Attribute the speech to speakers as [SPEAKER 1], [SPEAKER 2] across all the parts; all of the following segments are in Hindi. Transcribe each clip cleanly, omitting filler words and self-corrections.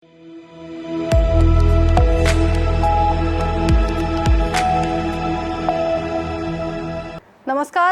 [SPEAKER 1] नमस्कार,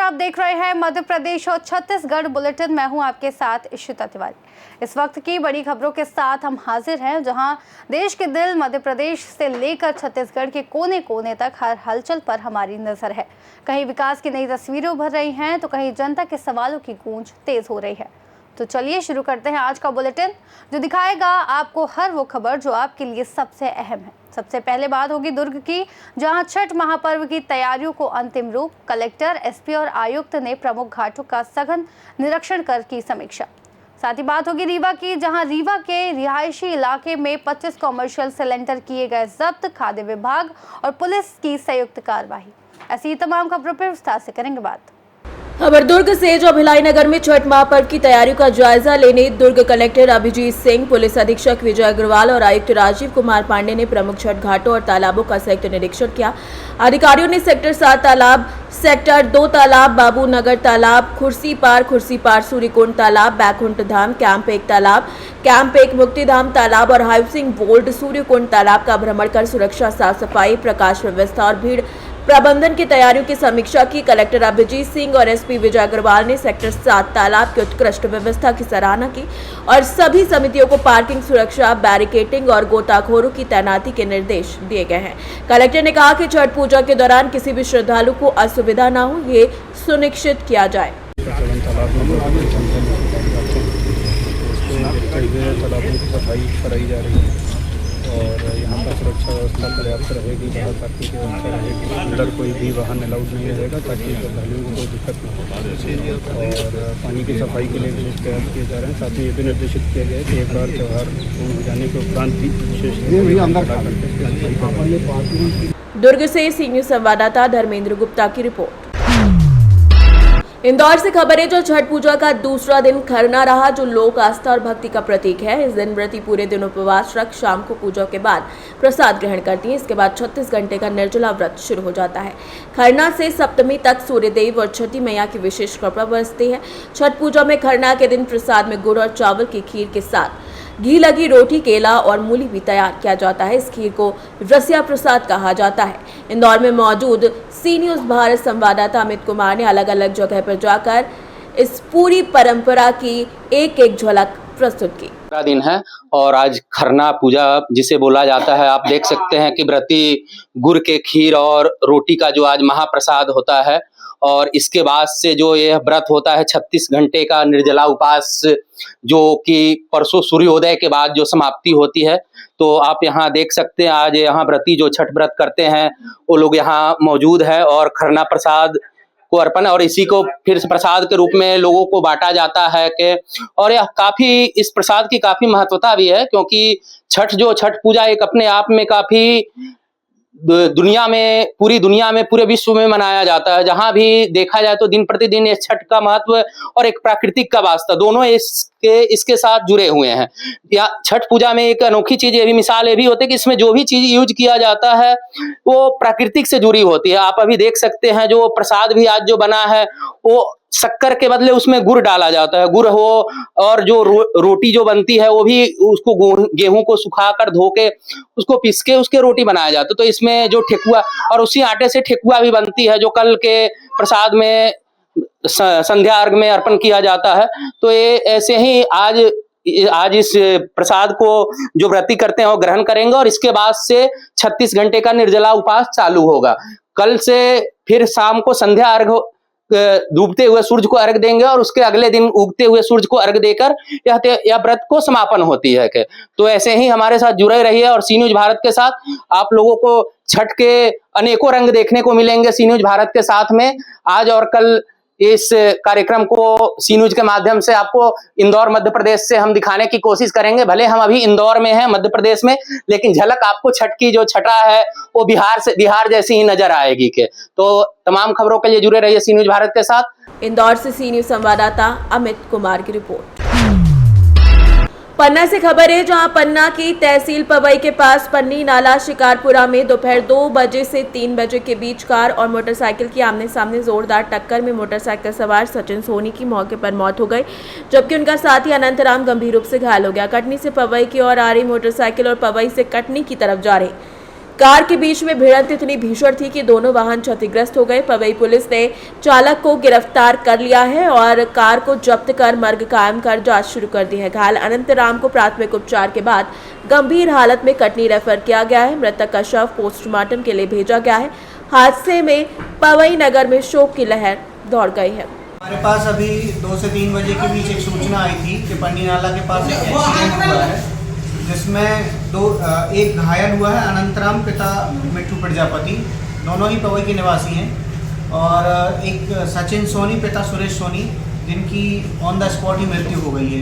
[SPEAKER 1] आप देख रहे हैं मध्य प्रदेश और छत्तीसगढ़ बुलेटिन। मैं हूं आपके साथ इशिता तिवारी। इस वक्त की बड़ी खबरों के साथ हम हाजिर हैं, जहां देश के दिल मध्य प्रदेश से लेकर छत्तीसगढ़ के कोने कोने तक हर हलचल पर हमारी नजर है। कहीं विकास की नई तस्वीरें उभर रही हैं, तो कहीं जनता के सवालों की गूंज तेज हो रही है। तो चलिए शुरू करते हैं आज का बुलेटिन, जो दिखाएगा आपको हर वो खबर जो आपके लिए सबसे अहम है। सबसे पहले बात होगी दुर्ग की, जहां छठ महापर्व की तैयारियों को अंतिम रूप। कलेक्टर, एसपी और आयुक्त ने प्रमुख घाटों का सघन निरीक्षण कर की समीक्षा। साथ ही बात होगी रीवा की, जहां रीवा के रिहायशी इलाके में 25 कॉमर्शियल सिलेंडर किए गए जब्त। खाद्य विभाग और पुलिस की संयुक्त कार्रवाई। ऐसी तमाम खबरों पर विस्तार से करेंगे बात।
[SPEAKER 2] खबर दुर्ग से, जो भिलाई नगर में छठ महापर्व की तैयारियों का जायजा लेने दुर्ग कलेक्टर अभिजीत सिंह, पुलिस अधीक्षक विजय अग्रवाल और आयुक्त राजीव कुमार पांडे ने प्रमुख छठ घाटों और तालाबों का संयुक्त निरीक्षण किया। अधिकारियों ने सेक्टर 7 तालाब, सेक्टर 2 तालाब, बाबू नगर तालाब, खुर्सीपार सूर्यकुंड तालाब, बैकुंठ धाम, कैंप 1 तालाब, कैंप 1 मुक्तिधाम तालाब और हाउसिंग बोर्ड सूर्यकुंड तालाब का भ्रमण कर सुरक्षा, साफ सफाई, प्रकाश व्यवस्था और भीड़ प्रबंधन की तैयारियों की समीक्षा की। कलेक्टर अभिजीत सिंह और एसपी विजय अग्रवाल ने सेक्टर 7 तालाब की उत्कृष्ट व्यवस्था की सराहना की और सभी समितियों को पार्किंग, सुरक्षा, बैरिकेडिंग और गोताखोरों की तैनाती के निर्देश दिए गए हैं। कलेक्टर ने कहा कि छठ पूजा के दौरान किसी भी श्रद्धालु को असुविधा न हो, ये सुनिश्चित किया जाए।
[SPEAKER 3] और यहाँ पर सुरक्षा व्यवस्था पर्याप्त रहेगी, बाहर पार्किंग की व्यवस्था रहेगी, अंदर कोई भी वाहन अलाउड नहीं रहेगा ताकि श्रद्धालुओं को कोई दिक्कत न हो। और पानी की सफाई के लिए विशेष प्रयास किए जा रहे हैं। साथ ही ये भी निर्देशित किया गया है कि एक बार त्यौहार पूर्ण हो जाने के उपरांत भी विशेष
[SPEAKER 2] दुर्ग से सी न्यूज़ संवाददाता धर्मेंद्र गुप्ता की रिपोर्ट। इंदौर से खबर है, जो छठ पूजा का दूसरा दिन खरना रहा, जो लोक आस्था और भक्ति का प्रतीक है। इस दिन व्रती पूरे दिन उपवास रख शाम को पूजा के बाद प्रसाद ग्रहण करती हैं। इसके बाद 36 घंटे का निर्जला व्रत शुरू हो जाता है। खरना से सप्तमी तक सूर्यदेव और छठी मैया की विशेष कृपा बरसती है। छठ पूजा में खरना के दिन प्रसाद में गुड़ और चावल की खीर के साथ घी लगी रोटी, केला और मूली भी तैयार किया जाता है। इस खीर को रसिया प्रसाद कहा जाता है। इंदौर में मौजूद सी न्यूज़ भारत संवाददाता अमित कुमार ने अलग अलग जगह पर जाकर इस पूरी परंपरा की एक एक झलक प्रस्तुत की।
[SPEAKER 4] दिन है और आज खरना पूजा जिसे बोला जाता है। आप देख सकते हैं कि व्रती गुड़ के खीर और रोटी का जो आज महाप्रसाद होता है, और इसके बाद से जो यह व्रत होता है 36 घंटे का निर्जला उपास, जो कि परसों सूर्योदय के बाद जो समाप्ति होती है। तो आप यहाँ देख सकते हैं आज यहाँ व्रती जो छठ व्रत करते हैं वो लोग यहाँ मौजूद है और खरना प्रसाद को अर्पण, और इसी को फिर प्रसाद के रूप में लोगों को बांटा जाता है कि, और यह काफी, इस प्रसाद की काफी महत्वता भी है, क्योंकि छठ पूजा एक अपने आप में काफी दुनिया में, पूरी दुनिया में, पूरे विश्व में मनाया जाता है। जहां भी देखा जाए तो दिन प्रतिदिन इस छठ का महत्व और एक प्राकृतिक का वास्ता दोनों इसके साथ जुड़े हुए हैं। या छठ पूजा में एक अनोखी चीज ये भी, मिसाल ये भी होती है कि इसमें जो भी चीज यूज किया जाता है वो प्राकृतिक से जुड़ी होती है। आप अभी देख सकते हैं जो प्रसाद भी आज जो बना है वो शक्कर के बदले उसमें गुड़ डाला जाता है, गुड़ हो, और जो रोटी जो बनती है वो भी उसको गेहूं को सुखाकर धो के उसको पीस के उसके रोटी बनाया जाता है। तो इसमें जो ठेकुआ, और उसी आटे से ठेकुआ भी बनती है जो कल के प्रसाद में संध्या अर्घ में अर्पण किया जाता है। तो ये ऐसे ही आज इस प्रसाद को जो व्रती करते हैं वो ग्रहण करेंगे, और इसके बाद से 36 घंटे का निर्जला उपास चालू होगा। कल से फिर शाम को संध्या अर्घ, डूबते हुए सूर्य को अर्घ देंगे, और उसके अगले दिन उगते हुए सूर्य को अर्घ देकर यह व्रत को समापन होती है। तो ऐसे ही हमारे साथ जुड़े रहिए, और सी न्यूज़ भारत के साथ आप लोगों को छठ के अनेकों रंग देखने को मिलेंगे सी न्यूज़ भारत के साथ में। आज और कल इस कार्यक्रम को सी न्यूज़ के माध्यम से आपको इंदौर मध्य प्रदेश से हम दिखाने की कोशिश करेंगे। भले हम अभी इंदौर में हैं मध्य प्रदेश में, लेकिन झलक आपको छठ की जो छठा है वो बिहार जैसी ही नजर आएगी। तो तमाम खबरों के लिए जुड़े रहिए सी न्यूज़ भारत के साथ।
[SPEAKER 2] इंदौर से सी न्यूज़ संवाददाता अमित कुमार की रिपोर्ट। पन्ना से खबर है, जहां पन्ना की तहसील पवई के पास पन्नी नाला शिकारपुरा में दोपहर 2 बजे से 3 बजे के बीच कार और मोटरसाइकिल की आमने सामने जोरदार टक्कर में मोटरसाइकिल सवार सचिन सोनी की मौके पर मौत हो गई, जबकि उनका साथी अनंतराम गंभीर रूप से घायल हो गया। कटनी से पवई की ओर आ रही मोटरसाइकिल और पवई से कटनी की तरफ जा रही कार के बीच में भिड़ंत इतनी भीषण थी कि दोनों वाहन क्षतिग्रस्त हो गए। पवई पुलिस ने चालक को गिरफ्तार कर लिया है और कार को जब्त कर मर्ग कायम कर जांच शुरू कर दी है। घायल अनंतराम को प्राथमिक उपचार के बाद गंभीर हालत में कटनी रेफर किया गया है। मृतक का शव पोस्टमार्टम के लिए भेजा गया है। हादसे में पवई नगर में शोक की लहर दौड़ गई है।
[SPEAKER 5] हमारे पास अभी 2 से 3 बजे के बीच एक सूचना आई थी कि पन्नी नाला के पास एक एक्सीडेंट हुआ है, जिसमें एक घायल हुआ है अनंतराम पिता मिट्टू प्रजापति, दोनों ही पवई के निवासी हैं, और एक सचिन सोनी पिता सुरेश सोनी, जिनकी ऑन द स्पॉट ही मृत्यु हो गई है।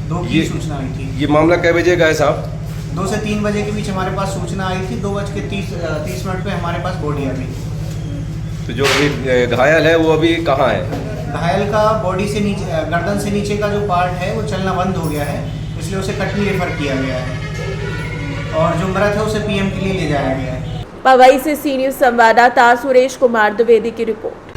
[SPEAKER 5] 2 की सूचना आई थी।
[SPEAKER 6] ये मामला कै बजे का है साहब?
[SPEAKER 5] 2 से 3 बजे के बीच हमारे पास सूचना आई थी। 2:30 पे हमारे पास बॉडी आ गई।
[SPEAKER 6] तो जो अभी घायल है वो अभी कहाँ है?
[SPEAKER 5] घायल का बॉडी से नीचे, गर्दन से नीचे का जो पार्ट है वो चलना बंद हो गया है, इसलिए उसे कटनी रेफर किया गया है, और जो मृत है उसे पीएम के लिए ले जाया गया है।
[SPEAKER 2] पवई से सी न्यूज संवाददाता सुरेश कुमार द्विवेदी की रिपोर्ट।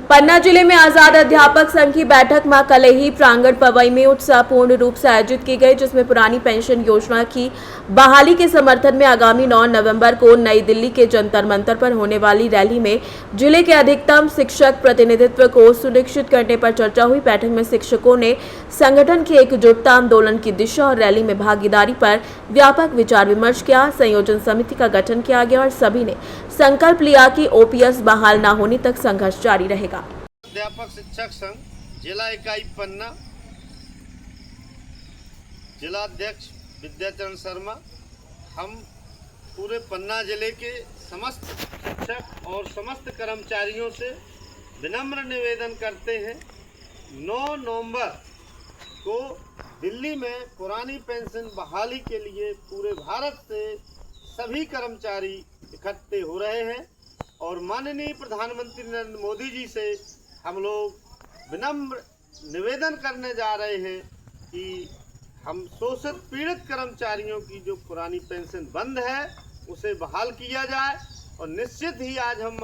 [SPEAKER 2] पन्ना जिले में आजाद अध्यापक संघ की बैठक मां कलेही प्रांगण पवई में उत्साहपूर्ण रूप से आयोजित की गई, जिसमें पुरानी पेंशन योजना की बहाली के समर्थन में आगामी 9 नवंबर को नई दिल्ली के जंतर मंतर पर होने वाली रैली में जिले के अधिकतम शिक्षक प्रतिनिधित्व को सुनिश्चित करने पर चर्चा हुई। बैठक में शिक्षकों ने संगठन की एकजुटता, आंदोलन की दिशा और रैली में भागीदारी पर व्यापक विचार विमर्श किया। संयोजन समिति का गठन किया गया और सभी ने संकल्प लिया कि ओपीएस बहाल न होने तक संघर्ष जारी रहेगा।
[SPEAKER 7] अध्यापक शिक्षक संघ जिला इकाई पन्ना, जिला अध्यक्ष विद्याचरण शर्मा, हम पूरे पन्ना जिले के समस्त शिक्षक और समस्त कर्मचारियों से विनम्र निवेदन करते हैं 9 नवंबर को दिल्ली में पुरानी पेंशन बहाली के लिए पूरे भारत से सभी कर्मचारी इकट्ठे हो रहे हैं, और माननीय प्रधानमंत्री नरेंद्र मोदी जी से हम लोग विनम्र निवेदन करने जा रहे हैं कि हम शोषित पीड़ित कर्मचारियों की जो पुरानी पेंशन बंद है उसे बहाल किया जाए, और निश्चित ही आज हम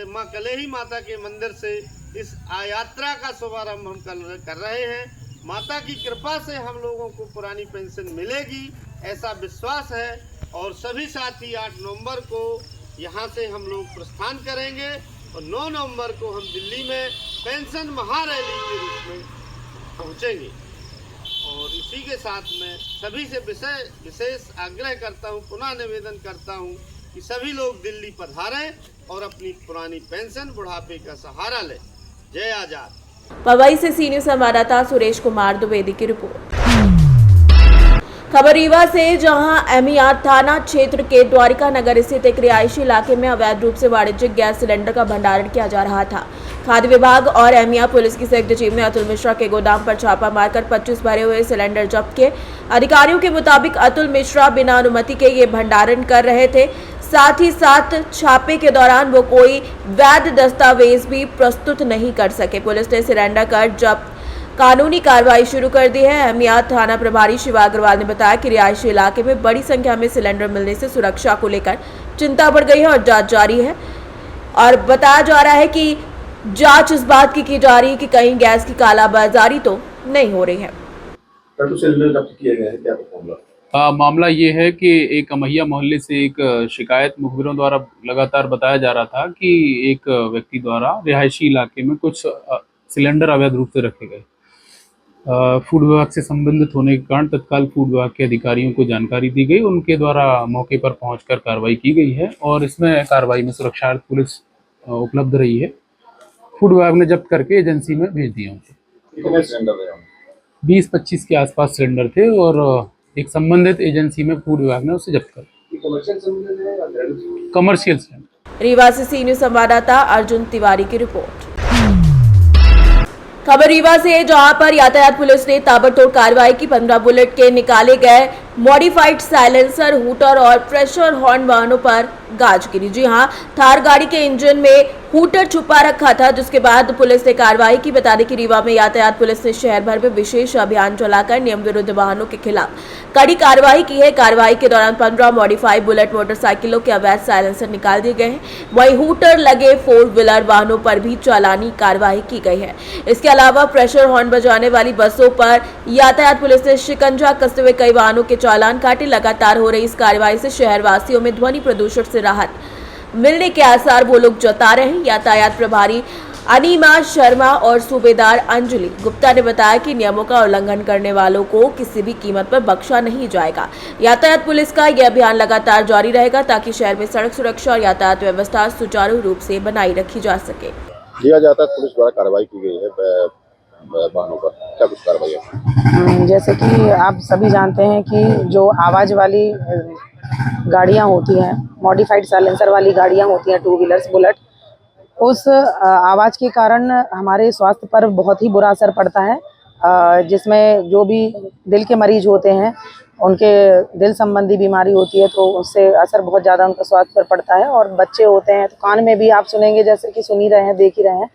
[SPEAKER 7] मां कलेही माता के मंदिर से इस यात्रा का शुभारंभ हम कर रहे हैं। माता की कृपा से हम लोगों को पुरानी पेंशन मिलेगी, ऐसा विश्वास है, और सभी साथी 8 नवंबर को यहाँ से हम लोग प्रस्थान करेंगे, और 9 नवंबर को हम दिल्ली में पेंशन महारैली के रूप में पहुँचेंगे। और इसी के साथ मैं सभी से विशेष आग्रह करता हूँ, पुनः निवेदन करता हूँ कि सभी लोग दिल्ली पधारें और अपनी पुरानी पेंशन बुढ़ापे का सहारा लें। जय आजाद।
[SPEAKER 2] पवई से सी न्यूज संवाददाता सुरेश कुमार द्विवेदी की रिपोर्ट। खबर रीवा से, जहां एमियार थाना क्षेत्र के द्वारिका नगर स्थित एक रिहायशी इलाके में अवैध रूप से वाणिज्यिक गैस सिलेंडर का भंडारण किया जा रहा था। खाद्य विभाग और एमिया पुलिस की संयुक्त टीम ने अतुल मिश्रा के गोदाम पर छापा मारकर 25 भरे हुए सिलेंडर जब्त किए। अधिकारियों के मुताबिक अतुल मिश्रा बिना अनुमति के ये भंडारण कर रहे थे। साथ ही साथ छापे के दौरान वो कोई वैध दस्तावेज भी प्रस्तुत नहीं कर सके। पुलिस ने सिलेंडर कर जब्त कानूनी कार्रवाई शुरू कर दी है। अहमियात थाना प्रभारी शिवा अग्रवाल ने बताया कि रिहायशी इलाके में बड़ी संख्या में सिलेंडर मिलने से सुरक्षा को लेकर चिंता बढ़ गई है और जांच जारी है, और बताया जा रहा है कि जांच इस बात की जा रही है कि कहीं गैस की कालाबाजारी तो नहीं हो रही है।
[SPEAKER 6] सिलेंडर जब्त किया गया है, क्या मामला?
[SPEAKER 3] मामला ये है कि एक अमैया मोहल्ले से एक शिकायत मुखबिरों द्वारा लगातार बताया जा रहा था कि एक व्यक्ति द्वारा रिहायशी इलाके में कुछ सिलेंडर अवैध रूप से रखे गए। फूड विभाग से संबंधित होने के कारण तत्काल फूड विभाग के अधिकारियों को जानकारी दी गई। उनके द्वारा मौके पर पहुंचकर कार्रवाई की गई है, और इसमें कार्रवाई में सुरक्षा पुलिस उपलब्ध रही है। फूड विभाग ने जब्त करके एजेंसी में भेज दिया उनको।
[SPEAKER 6] कितने सिलेंडर है?
[SPEAKER 3] 20-25 के आसपास सिलेंडर थे, और एक संबंधित एजेंसी में फूड विभाग ने उसे जब्त कर कमर्शियल सिलेंडर।
[SPEAKER 2] रीवा से सी न्यूज संवाददाता अर्जुन तिवारी की रिपोर्ट। खबर रीवा से, जहां पर यातायात पुलिस ने ताबड़तोड़ कार्रवाई की। 15 बुलेट के निकाले गए मॉडिफाइड साइलेंसर, हूटर और प्रेशर हॉर्न वाहनों पर गाज गिरी। जी हां, थार गाड़ी के इंजन में हूटर छुपा रखा था, जिसके बाद पुलिस ने कार्रवाई की। बता दें कि रीवा में यातायात पुलिस ने शहर भर में विशेष अभियान चलाकर नियम विरुद्ध वाहनों के खिलाफ कड़ी कार्रवाई की है। कार्रवाई के दौरान 15 मॉडिफाइड बुलेट मोटरसाइकिलों के अवैध साइलेंसर निकाल दिए गए हैं। वहीं हूटर लगे 4 व्हीलर वाहनों पर भी चालानी कार्रवाई की गई है। इसके अलावा प्रेशर हॉर्न बजाने वाली बसों पर यातायात पुलिस ने शिकंजा कसते हुए कई वाहनों के चालान काटे। लगातार हो रही इस कार्रवाई से शहरवासियों में ध्वनि प्रदूषण से राहत मिलने के आसार वो लोग जता रहे हैं। यातायात प्रभारी अनिमा शर्मा और सूबेदार अंजलि गुप्ता ने बताया कि नियमों का उल्लंघन करने वालों को किसी भी कीमत पर बख्शा नहीं जाएगा। यातायात पुलिस का यह अभियान लगातार जारी रहेगा ताकि शहर में सड़क सुरक्षा और यातायात व्यवस्था सुचारू रूप से बनाई रखी जा सके।
[SPEAKER 6] यातायात पुलिस द्वारा कार्रवाई की गई है वाहनों पर, क्या कुछ कार्रवाई है?
[SPEAKER 8] जैसे कि आप सभी जानते हैं कि जो आवाज़ वाली गाड़ियां होती हैं, मॉडिफाइड साइलेंसर वाली गाड़ियां होती हैं, 2 व्हीलर्स बुलेट, उस आवाज़ के कारण हमारे स्वास्थ्य पर बहुत ही बुरा असर पड़ता है। जिसमें जो भी दिल के मरीज होते हैं, उनके दिल संबंधी बीमारी होती है तो उससे असर बहुत ज़्यादा उनके स्वास्थ्य पर पड़ता है। और बच्चे होते हैं तो कान में भी आप सुनेंगे, जैसे कि सुन ही रहे हैं, देख ही रहे हैं,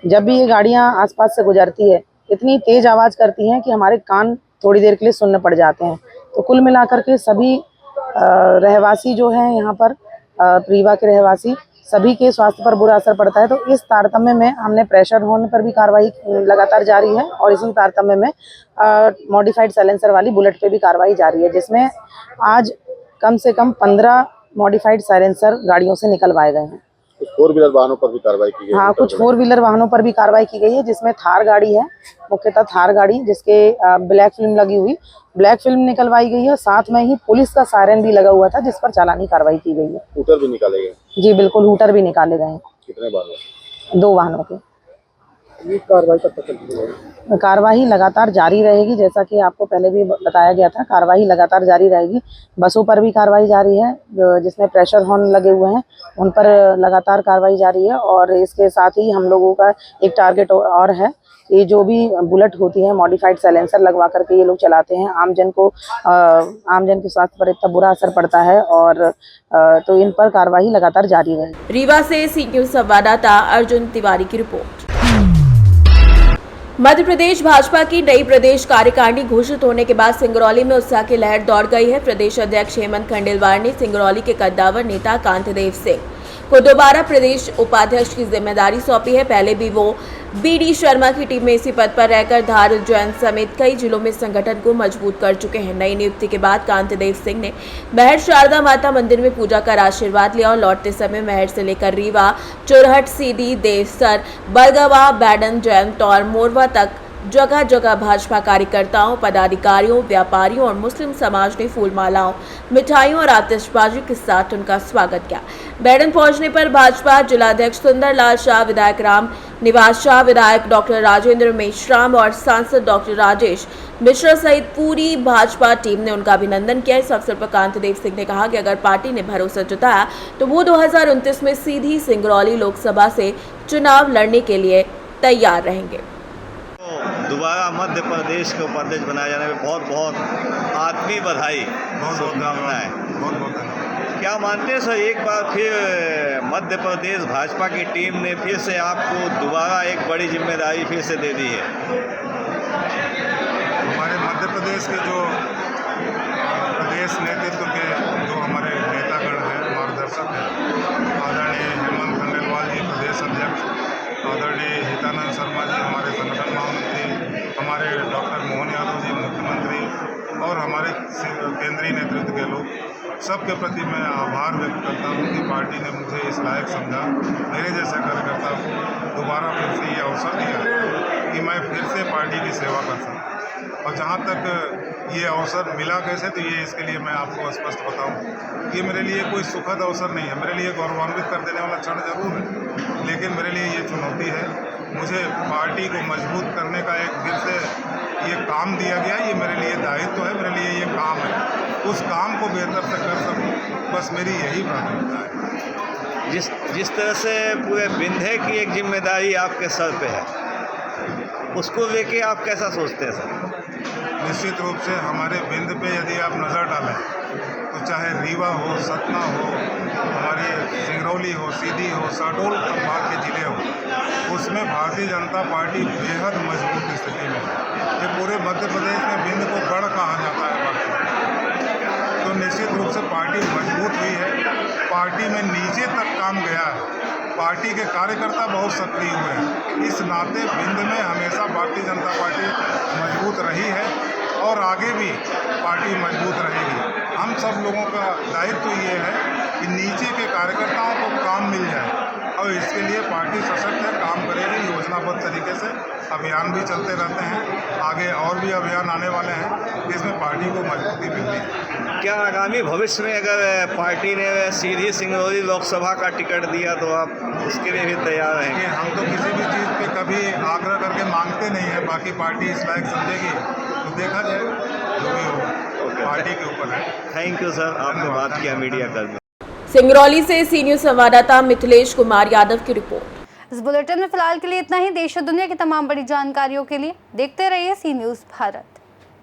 [SPEAKER 8] जब भी ये गाड़ियां आसपास से गुजरती है इतनी तेज़ आवाज़ करती हैं कि हमारे कान थोड़ी देर के लिए सुनने पड़ जाते हैं। तो कुल मिलाकर के सभी रहवासी जो हैं यहाँ पर, रीवा के रहवासी, सभी के स्वास्थ्य पर बुरा असर पड़ता है। तो इस तारतम्य में हमने प्रेशर हॉर्न पर भी कार्रवाई लगातार जारी है और इसी तारतम्य में मॉडिफाइड साइलेंसर वाली बुलेट पे भी कार्रवाई जारी है, जिसमें आज कम से कम 15 मॉडिफाइड साइलेंसर गाड़ियों से निकलवाए गए हैं।
[SPEAKER 6] कुछ 4 व्हीलर वाहनों पर भी कार्रवाई की गई है?
[SPEAKER 8] हाँ, कुछ 4 व्हीलर वाहनों पर भी कार्रवाई की गई है, जिसमें थार गाड़ी है, मुख्यतः थार गाड़ी जिसके ब्लैक फिल्म लगी हुई, ब्लैक फिल्म निकलवाई गई है। साथ में ही पुलिस का सायरन भी लगा हुआ था जिस पर चालानी कार्रवाई की गई है।
[SPEAKER 6] हूटर भी निकाले गए?
[SPEAKER 8] जी बिल्कुल, हूटर भी निकाले गए हैं।
[SPEAKER 6] कितने वाहनों?
[SPEAKER 8] 2 वाहनों के।
[SPEAKER 6] ये कार्रवाई कब तक चलती रहेगी?
[SPEAKER 8] कार्रवाई लगातार जारी रहेगी, जैसा कि आपको पहले भी बताया गया था, कार्रवाई लगातार जारी रहेगी। बसों पर भी कार्रवाई जारी है, जिसमें प्रेशर हॉर्न लगे हुए हैं उन पर लगातार कार्रवाई जारी है। और इसके साथ ही हम लोगों का एक टारगेट और है, ये जो भी बुलेट होती है मॉडिफाइड साइलेंसर लगवा करके ये लोग चलाते हैं, आमजन के स्वास्थ्य पर इतना बुरा असर पड़ता है, और तो इन पर कार्रवाई लगातार जारी रहेगी।
[SPEAKER 2] रीवा से सी न्यूज़ संवाददाता अर्जुन तिवारी की रिपोर्ट। मध्य प्रदेश भाजपा की नई प्रदेश कार्यकारिणी घोषित होने के बाद सिंगरौली में उत्साह की लहर दौड़ गई है। प्रदेश अध्यक्ष हेमंत खंडेलवाल ने सिंगरौली के कद्दावर नेता कांतिदेव सिंह को दोबारा प्रदेश उपाध्यक्ष की जिम्मेदारी सौंपी है। पहले भी वो बीडी शर्मा की टीम में इसी पद पर रहकर धार, उज्जैन समेत कई जिलों में संगठन को मजबूत कर चुके हैं। नई नियुक्ति के बाद कांतिदेव सिंह ने महर शारदा माता मंदिर में पूजा कर आशीर्वाद लिया और लौटते समय महर से लेकर रीवा, चोरहट, सीधी, देवसर, बरगवा, बैडन, जैन और मोरवा तक जगह जगह भाजपा कार्यकर्ताओं, पदाधिकारियों, व्यापारियों और मुस्लिम समाज ने फूल मालाओं, मिठाइयों और आतिशबाजी के साथ उनका स्वागत किया। बैडन पहुंचने पर भाजपा जिलाध्यक्ष सुंदरलाल शाह, विधायक राम निवास शाह, विधायक डॉक्टर राजेंद्र मेश्राम और सांसद डॉक्टर राजेश मिश्रा सहित पूरी भाजपा टीम ने उनका अभिनंदन किया। इस अवसर पर कांतिदेव सिंह ने कहा कि अगर पार्टी ने भरोसा जताया तो वो 2029 में सीधी सिंगरौली लोकसभा से चुनाव लड़ने के लिए तैयार रहेंगे।
[SPEAKER 9] दोबारा मध्य प्रदेश के उपाध्यक्ष बनाए जाने में बहुत बहुत आत्मीय बधाई, शुभकामनाएं। क्या मानते हैं सर, एक बार फिर मध्य प्रदेश भाजपा की टीम ने फिर से आपको दोबारा एक बड़ी जिम्मेदारी फिर से दे दी है?
[SPEAKER 10] हमारे मध्य प्रदेश के जो प्रदेश नेतृत्व के जो हमारे नेतागण हैं, मार्गदर्शक हैं, आदरणीय हेमंत खंडेलवाल जी प्रदेश अध्यक्ष, आदरणीय हितानंद शर्मा जी हमारे संगठन महामंत्री, हमारे डॉक्टर मोहन यादव जी मुख्यमंत्री और हमारे केंद्रीय नेतृत्व के लोग, सबके प्रति मैं आभार व्यक्त करता हूं कि पार्टी ने मुझे इस लायक समझा, मेरे जैसे कार्यकर्ता को दोबारा फिर से ये अवसर दिया कि मैं फिर से पार्टी की सेवा कर सकूँ। और जहाँ तक ये अवसर मिला कैसे, तो ये इसके लिए मैं आपको स्पष्ट बताऊँ, ये मेरे लिए कोई सुखद अवसर नहीं है, मेरे लिए गौरवान्वित कर देने वाला क्षण जरूर है, लेकिन मेरे लिए ये चुनौती है। मुझे पार्टी को मजबूत करने का एक फिर से ये काम दिया गया, ये मेरे लिए दायित्व है, मेरे लिए ये काम है, उस काम को बेहतर से कर सकूं, बस मेरी यही प्राथमिकता है।
[SPEAKER 9] जिस तरह से पूरे विंध्य की एक जिम्मेदारी आपके सर पे है, उसको लेके आप कैसा सोचते हैं सर?
[SPEAKER 10] निश्चित रूप से हमारे विंध्य पे यदि आप नज़र डालें तो चाहे रीवा हो, सतना हो, हमारे सिंगरौली हो, सीधी हो, शहडोल संभाग के जिले हो, उसमें भारतीय जनता पार्टी बेहद मजबूत स्थिति में है। ये पूरे मध्य प्रदेश में बिंद को गढ़ कहा जाता है भारतीय जनता पार्टी। तो निश्चित रूप से पार्टी मजबूत हुई है, पार्टी में नीचे तक काम गया है, पार्टी के कार्यकर्ता बहुत सक्रिय हुए हैं। इस नाते बिंद में हमेशा भारतीय जनता पार्टी मजबूत रही है और आगे भी पार्टी मजबूत रहेगी। हम सब लोगों का दायित्व ये है कि नीचे के कार्यकर्ताओं को काम मिल जाए और इसके लिए पार्टी सशक्त है, काम करेगी योजनाबद्ध तरीके से। अभियान भी चलते रहते हैं, आगे और भी अभियान आने वाले हैं जिसमें पार्टी को मजबूती मिलती है।
[SPEAKER 9] क्या आगामी भविष्य में अगर पार्टी ने सीधी सिंगरौली लोकसभा का टिकट दिया तो आप उसके लिए भी तैयार
[SPEAKER 10] कि
[SPEAKER 9] हैं?
[SPEAKER 10] हम तो किसी भी चीज़ पे कभी आग्रह करके मांगते नहीं है, बाकी पार्टी इस लायक समझेगी तो देखा जाए, जो भी हो पार्टी के ऊपर है।
[SPEAKER 9] थैंक यू सर, आपने बात किया मीडिया कर्मी।
[SPEAKER 2] सिंगरौली से सी न्यूज संवाददाता मिथिलेश कुमार यादव की रिपोर्ट।
[SPEAKER 1] इस बुलेटिन में फिलहाल के लिए इतना ही। देश और दुनिया की तमाम बड़ी जानकारियों के लिए देखते रहिए सी न्यूज़ भारत।